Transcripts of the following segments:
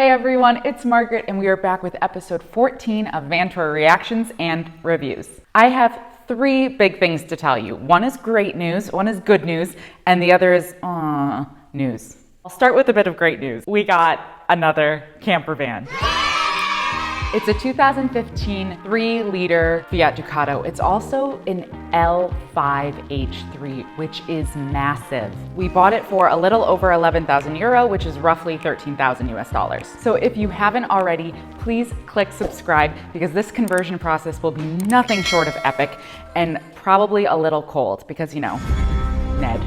Hey everyone, it's Margaret and we are back with episode 14 of Van Tour Reactions and Reviews. I have three big things to tell you. One is great news, one is good news, and the other is news. I'll start with a bit of great news. We got another camper van. It's a 2015 3-liter Fiat Ducato. It's also an L5H3, which is massive. We bought it for a little over 11,000 euro, which is roughly 13,000 US dollars. So if you haven't already, please click subscribe because this conversion process will be nothing short of epic and probably a little cold because, you know, Ned.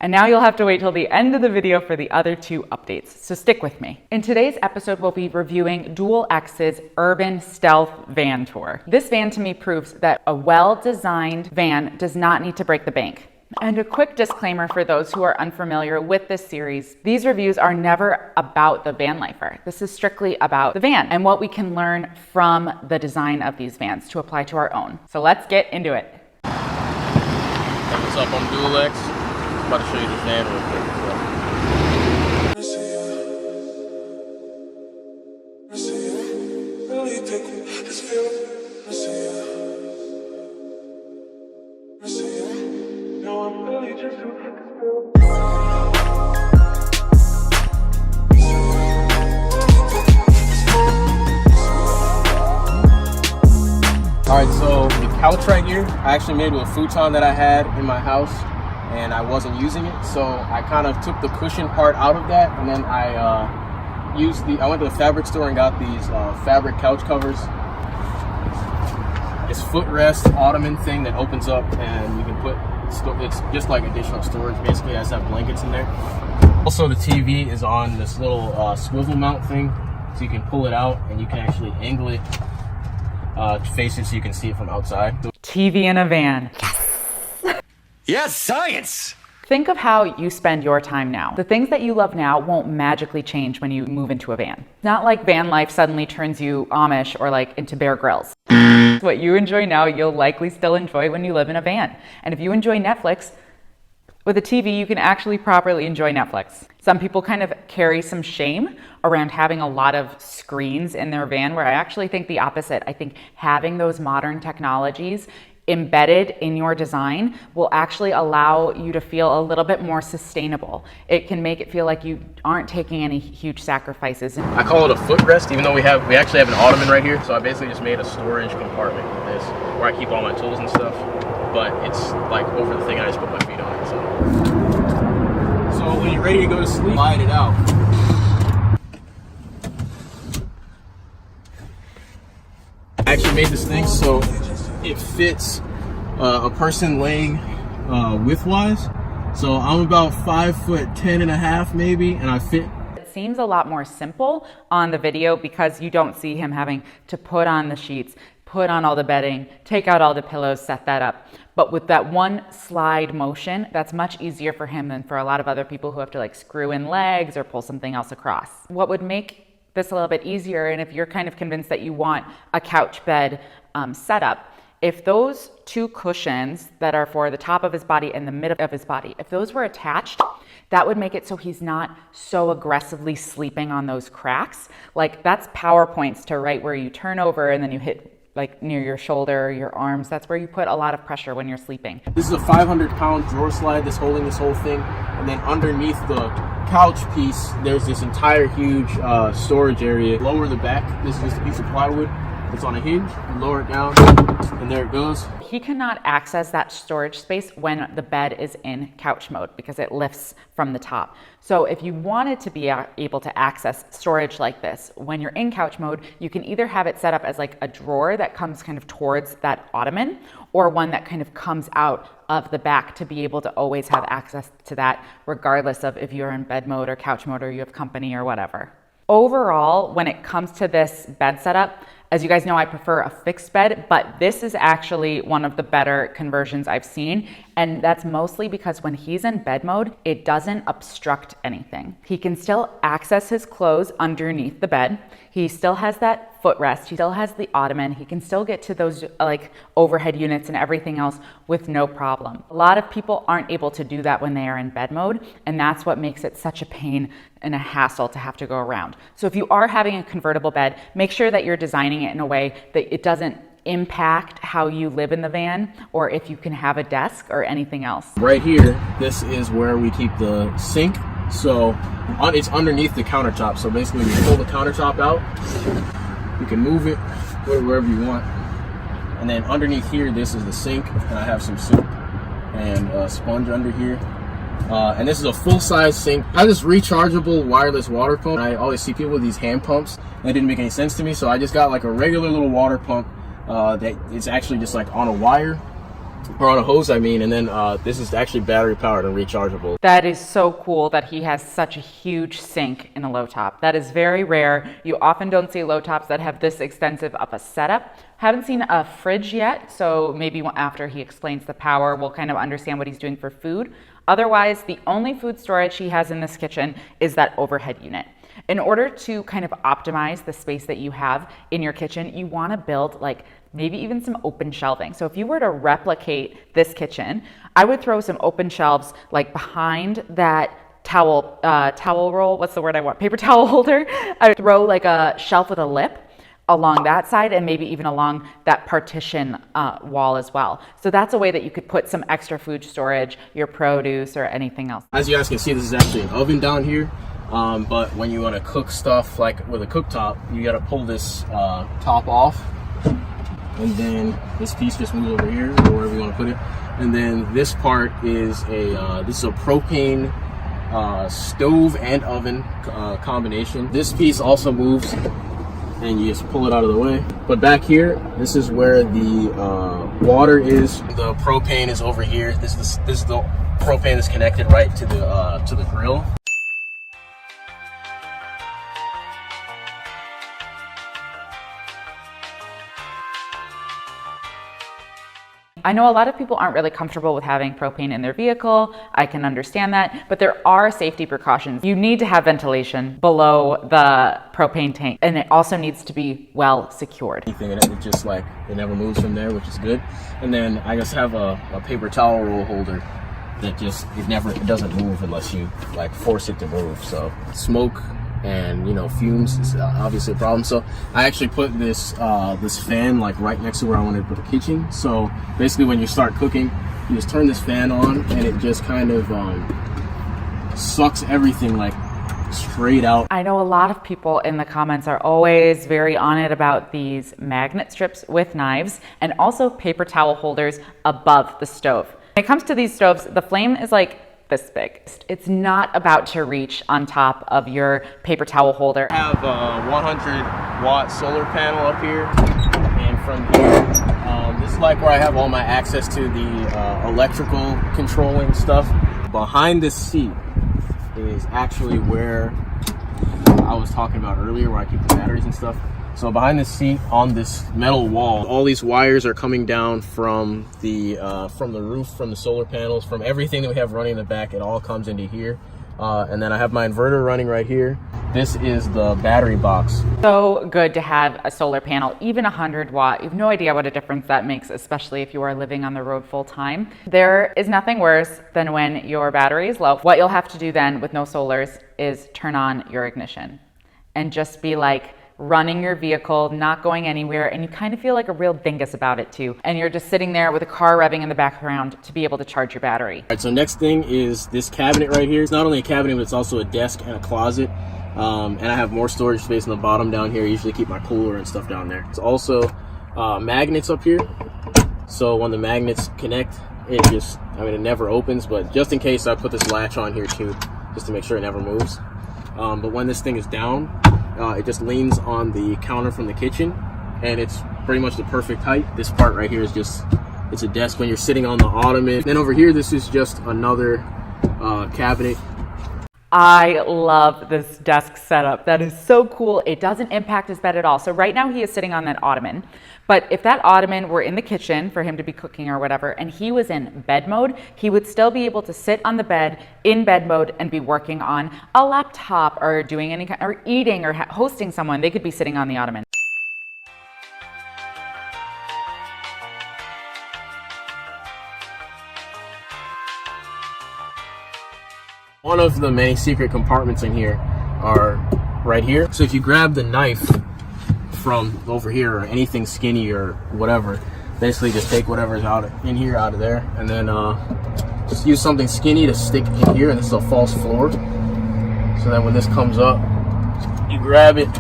And now you'll have to wait till the end of the video for the other two updates, so stick with me. In today's episode, we'll be reviewing DualEx's Urban Stealth Van Tour. This van to me proves that a well-designed van does not need to break the bank. And a quick disclaimer for those who are unfamiliar with this series, these reviews are never about the Vanlifer. This is strictly about the van and what we can learn from the design of these vans to apply to our own. So let's get into it. Hey, what's up? I'm DualEx. I'm about to show you this van real quick. Alright, so the couch right here, I actually made with a futon that I had in my house. And I wasn't using it, so I kind of took the cushion part out of that, and then I went to the fabric store and got these fabric couch covers. This footrest ottoman thing that opens up, and you can put, it's just like additional storage. Basically, it has that blankets in there. Also, the TV is on this little swivel mount thing, so you can pull it out, and you can actually angle it to face it so you can see it from outside. TV in a van. Yes, science! Think of how you spend your time now. The things that you love now won't magically change when you move into a van. It's not like van life suddenly turns you Amish or like into Bear Grylls. What you enjoy now, you'll likely still enjoy when you live in a van. And if you enjoy Netflix, with a TV, you can actually properly enjoy Netflix. Some people kind of carry some shame around having a lot of screens in their van, where I actually think the opposite. I think having those modern technologies embedded in your design will actually allow you to feel a little bit more sustainable. It can make it feel like you aren't taking any huge sacrifices. I call it a footrest, even though we actually have an ottoman right here. So I basically just made a storage compartment with this, where I keep all my tools and stuff. But it's like over the thing, I just put my feet on it. So when you're ready to go to sleep, slide it out. I actually made this thing so it fits a person laying widthwise. So I'm about 5'10.5" maybe, and I fit. It seems a lot more simple on the video because you don't see him having to put on the sheets, put on all the bedding, take out all the pillows, set that up. But with that one slide motion, that's much easier for him than for a lot of other people who have to like screw in legs or pull something else across. What would make this a little bit easier, and if you're kind of convinced that you want a couch bed setup, if those two cushions that are for the top of his body and the middle of his body, if those were attached, that would make it so he's not so aggressively sleeping on those cracks. Like that's power points to right where you turn over and then you hit like near your shoulder, your arms. That's where you put a lot of pressure when you're sleeping. This is a 500-pound drawer slide that's holding this whole thing. And then underneath the couch piece, there's this entire huge storage area. Lower the back, this is just a piece of plywood. It's on a hinge, you lower it down, and there it goes. He cannot access that storage space when the bed is in couch mode because it lifts from the top. So if you wanted to be able to access storage like this, when you're in couch mode, you can either have it set up as like a drawer that comes kind of towards that ottoman, or one that kind of comes out of the back to be able to always have access to that, regardless of if you're in bed mode or couch mode or you have company or whatever. Overall, when it comes to this bed setup, as you guys know, I prefer a fixed bed, but this is actually one of the better conversions I've seen. And that's mostly because when he's in bed mode, it doesn't obstruct anything. He can still access his clothes underneath the bed. He still has that footrest, he still has the ottoman, he can still get to those like overhead units and everything else with no problem. A lot of people aren't able to do that when they are in bed mode, and that's what makes it such a pain and a hassle to have to go around. So if you are having a convertible bed, make sure that you're designing it in a way that it doesn't impact how you live in the van, or if you can have a desk or anything else. Right here, this is where we keep the sink. So it's underneath the countertop. So basically when you pull the countertop out, you can move it, put it wherever you want. And then underneath here, this is the sink. And I have some soup and a sponge under here. And this is a full-size sink. I have this rechargeable wireless water pump. I always see people with these hand pumps. That didn't make any sense to me. So I just got like a regular little water pump that is actually just like on a wire. Or on a hose, I mean, and then this is actually battery powered and rechargeable. That is so cool that he has such a huge sink in a low top. That is very rare. You often don't see low tops that have this extensive of a setup. Haven't seen a fridge yet, so maybe after he explains the power, we'll kind of understand what he's doing for food. Otherwise, the only food storage he has in this kitchen is that overhead unit. In order to kind of optimize the space that you have in your kitchen, you want to build like maybe even some open shelving. So if you were to replicate this kitchen, I would throw some open shelves like behind that towel roll, what's the word I want? Paper towel holder. I would throw like a shelf with a lip along that side and maybe even along that partition wall as well. So that's a way that you could put some extra food storage, your produce or anything else. As you guys can see, this is actually an oven down here. But when you want to cook stuff like with a cooktop, you got to pull this top off. And then this piece just moves over here or wherever you want to put it. And then this part is this is a propane stove and oven combination. This piece also moves and you just pull it out of the way. But back here, this is where the water is. The propane is over here. This is the propane that's connected right to the grill. I know a lot of people aren't really comfortable with having propane in their vehicle. I can understand that, but there are safety precautions. You need to have ventilation below the propane tank, and it also needs to be well secured. It just like, it never moves from there, which is good. And then I just have a paper towel roll holder that just, it doesn't move unless you like force it to move. So smoke and fumes is obviously a problem. So I actually put this this fan like right next to where I wanted to put the kitchen. So basically when you start cooking, you just turn this fan on and it just kind of sucks everything like straight out. I know a lot of people in the comments are always very on it about these magnet strips with knives and also paper towel holders above the stove. When it comes to these stoves, the flame is like this big. It's not about to reach on top of your paper towel holder. I have a 100-watt solar panel up here, and from here, this is like where I have all my access to the electrical controlling stuff. Behind this seat is actually where I was talking about earlier, where I keep the batteries and stuff. So behind this seat on this metal wall, all these wires are coming down from the roof, from the solar panels, from everything that we have running in the back. It all comes into here. And then I have my inverter running right here. This is the battery box. So good to have a solar panel, even 100 watt. You have no idea what a difference that makes, especially if you are living on the road full time. There is nothing worse than when your battery is low. What you'll have to do then with no solars is turn on your ignition and just be like, running your vehicle, not going anywhere, and you kind of feel like a real dingus about it too. And you're just sitting there with a car revving in the background to be able to charge your battery. All right, so next thing is this cabinet right here. It's not only a cabinet, but it's also a desk and a closet. And I have more storage space in the bottom down here. I usually keep my cooler and stuff down there. It's also magnets up here. So when the magnets connect, it never opens, but just in case I put this latch on here too, just to make sure it never moves. But when this thing is down, it just leans on the counter from the kitchen, and it's pretty much the perfect height. This part right here is it's a desk when you're sitting on the ottoman. Then over here, this is just another cabinet. I love this desk setup. That is so cool. It doesn't impact his bed at all. So right now he is sitting on that ottoman, but if that ottoman were in the kitchen for him to be cooking or whatever, and he was in bed mode, he would still be able to sit on the bed in bed mode and be working on a laptop or doing any kind, or eating or hosting someone. They could be sitting on the ottoman. One of the many secret compartments in here are right here. So if you grab the knife from over here or anything skinny or whatever, basically just take whatever's out in here out of there, and then just use something skinny to stick in here, and this is a false floor. So then when this comes up, you grab it,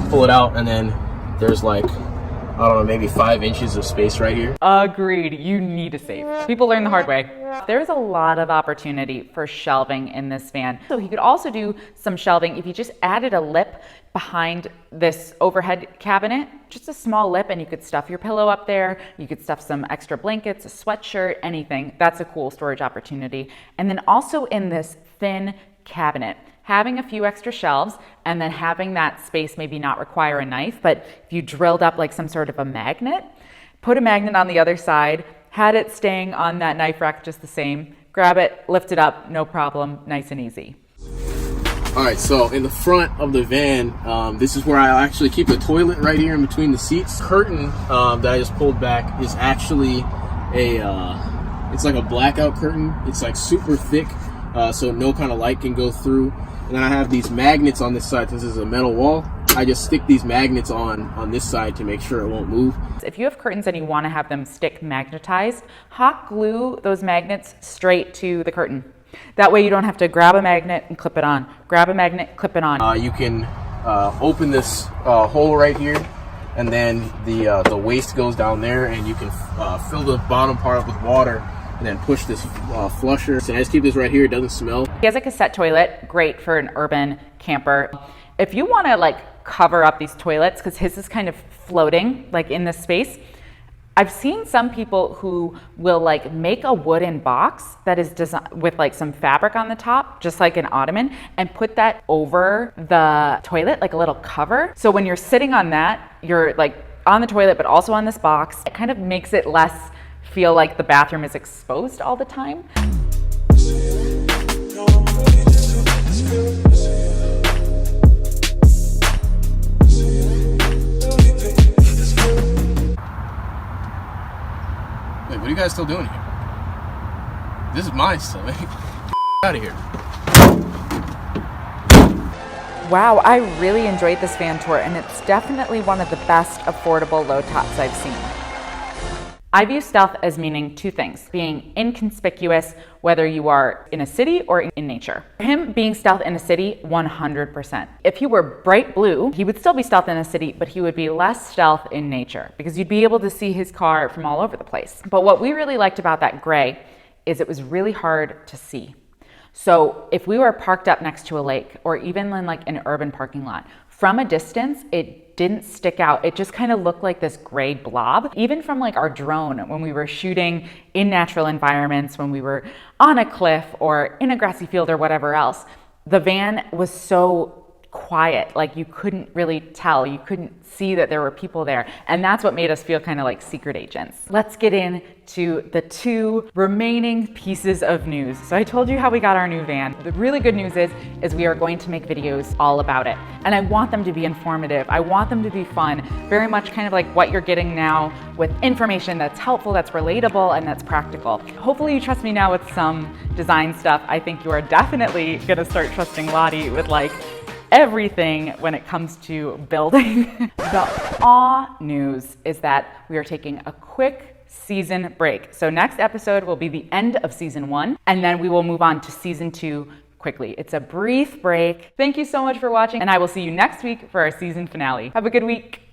pull it out, and then there's like, I don't know, maybe 5 inches of space right here. Agreed. You need a safe. People learn the hard way. There's a lot of opportunity for shelving in this van. So he could also do some shelving if you just added a lip behind this overhead cabinet, just a small lip, and you could stuff your pillow up there. You could stuff some extra blankets, a sweatshirt, anything. That's a cool storage opportunity. And then also in this thin cabinet, having a few extra shelves and then having that space maybe not require a knife, but if you drilled up like some sort of a magnet, put a magnet on the other side, had it staying on that knife rack just the same, grab it, lift it up, no problem, nice and easy. All right, so in the front of the van, this is where I actually keep the toilet right here in between the seats. Curtain that I just pulled back is actually it's like a blackout curtain. It's like super thick, so no kind of light can go through. And then I have these magnets on this side. This is a metal wall. I just stick these magnets on this side to make sure it won't move. If you have curtains and you want to have them stick magnetized, hot glue those magnets straight to the curtain. That way you don't have to grab a magnet and clip it on. Grab a magnet, clip it on. You can open this hole right here, and then the waste goes down there, and you can fill the bottom part up with water and then push this flusher. So I just keep this right here, it doesn't smell. He has a cassette toilet, great for an urban camper. If you want to like cover up these toilets, because his is kind of floating like in this space, I've seen some people who will like make a wooden box that is designed with like some fabric on the top, just like an ottoman, and put that over the toilet, like a little cover. So when you're sitting on that, you're like on the toilet, but also on this box. It kind of makes it less feel like the bathroom is exposed all the time. Wait, what are you guys still doing here? This is mine still. Get out of here. Wow, I really enjoyed this van tour, and it's definitely one of the best affordable low tops I've seen. I view stealth as meaning two things: being inconspicuous, whether you are in a city or in nature. For him, being stealth in a city, 100%. If he were bright blue, he would still be stealth in a city, but he would be less stealth in nature because you'd be able to see his car from all over the place. But what we really liked about that gray is it was really hard to see. So if we were parked up next to a lake or even in like an urban parking lot, from a distance, it didn't stick out. It just kind of looked like this gray blob. Even from like our drone, when we were shooting in natural environments, when we were on a cliff or in a grassy field or whatever else, the van was so quiet, like you couldn't really tell, you couldn't see that there were people there. And that's what made us feel kind of like secret agents. Let's get into the two remaining pieces of news. So I told you how we got our new van. The really good news is we are going to make videos all about it. And I want them to be informative. I want them to be fun, very much kind of like what you're getting now, with information that's helpful, that's relatable, and that's practical. Hopefully you trust me now with some design stuff. I think you are definitely gonna start trusting Lottie with like everything when it comes to building. The awe news is that we are taking a quick season break. So next episode will be the end of season 1, and then we will move on to season 2 quickly. It's a brief break. Thank you so much for watching, and I will see you next week for our season finale. Have a good week.